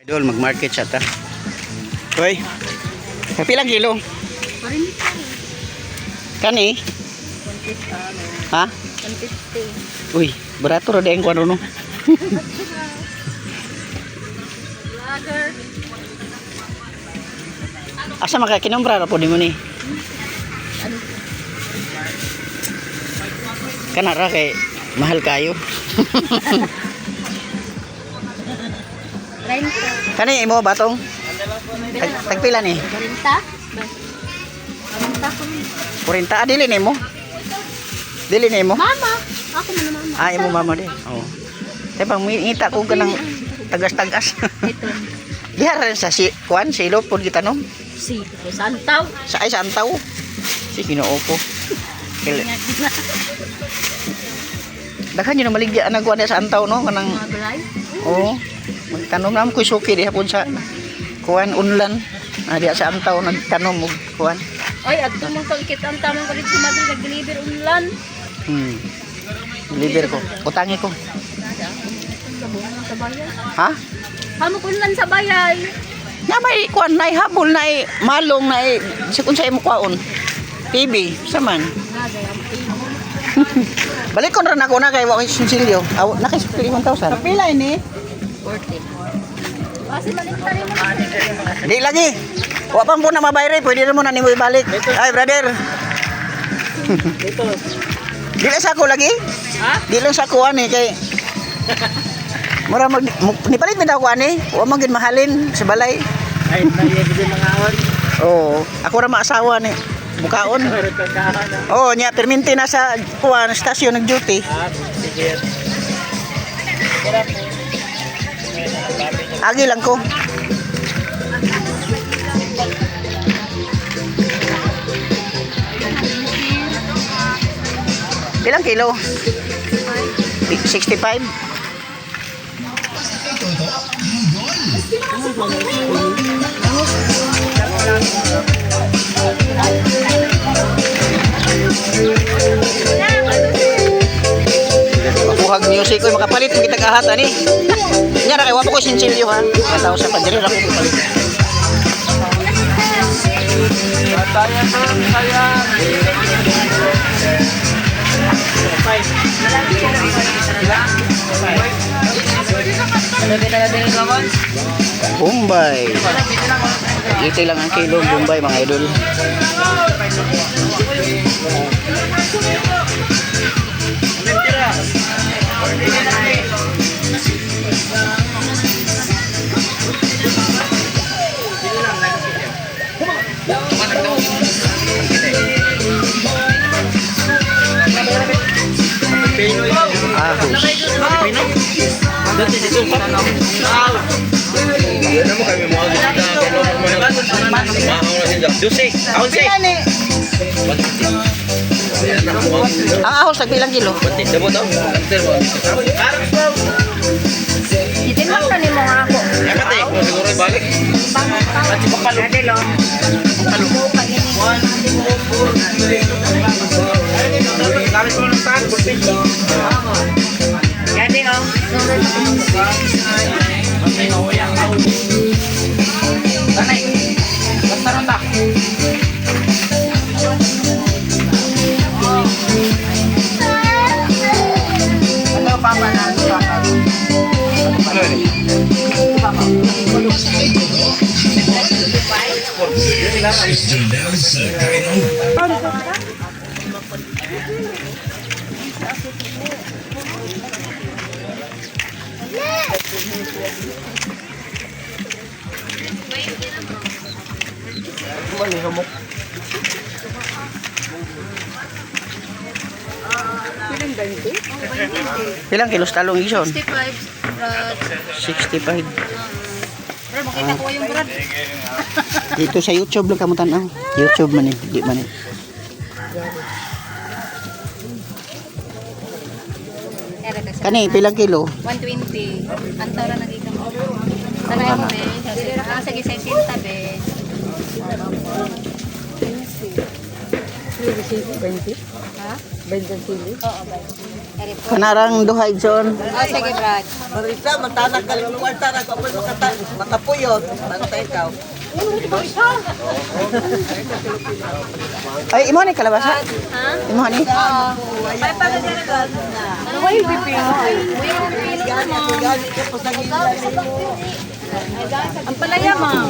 Idol, mag-market siya ta. Hoy. Kapilang kilo? 40. Kani? 150. Ha? 150. Uy, barato ra deng kuan no. Lager. Asa makakinumbra ra po nimo ni? Ano? Kana ra kay mahal kayo. 30. Kani imo batong? Tagpila ni? 40. 40 ko. 40 dili nimo. Dili nimo. Mama. Ako man na mama. Ah, imo mama di. Oh. Tay pang ngita ko kanang tagas-tagas. Ito. Diha rin sa si kuan silo pud kita no. Si Santaw. Sa ay santaw. Si Ginoo ko. Daghan yun ang maligya na kuan sa antaw no kanang Mga gulay. oh. Magtanom naman ko suki diha pud sa kuan unlan. Ah, diha sa antaw nagtanom og kuan. Ay, adto mong kita ang tamang ko dito sa Madrid nag-deliver unlan. Deliver ko. Utangi ko. Sa bayan. Ha? Hamo ko unlan sa bayan. Na may kuan na habol na malong na sa kun sa imo kwaon. TV saman. Balik ko na ako na kay wa kay sinsilyo. Aw na kay 1,000. Kapila ini? 40. Kasi malintarin mo. Di lagi. Wa pang po na mabayre, pwede na mo na nimo ibalik. Ay brother. Dito. Di lang sa ako lagi? Ha? Di lang sa ako ani kay mura mag nipalit mi daw ko ani. Wa man gid mahalin sa balay. Ay, naiya din mga awan. Oo, ako ra maasawa ni bukaon. Meron kang kahan. Oh, nya perminti na sa kuan stasyon nag-duty. Ah, sige. Agi lang ko. Ilang kilo? 65. Makuhag music ko makapalit mo kita kahat ani. Nya ra kay wa ko sinsilyo ha. Kataw sa padiri ra ko palit. Sayang to, sayang. Bombay. Ito lang ang kilo Bombay mga idol. Ano mo kami mo Ang ahos nagbilang kilo. Itinman ka ni mo nga ako. Jadi oh. Ilang kilos talong ison? 65. 65. Pero makita ko yung brad. Dito sa YouTube lang kamo tan-aw. YouTube man eh, di man eh. Kani pilang kilo? 120. Antaw ra nagika mo. Sanay mo be. Sige 60 be. 20? Ha? 20 kilo? Oo, 20. Kanarang duhay John. Oh, sige, Brad. Marisa, matanak ka ng kwarta na kapag makapuyot. Basta ikaw. Ay, imo ni kalabasa? Ha? Imo ni? Oo. May pagkakalagan na. Uy, pipino. Uy, pipino mo. Gani ka po sa gila. Ang palaya, ma'am.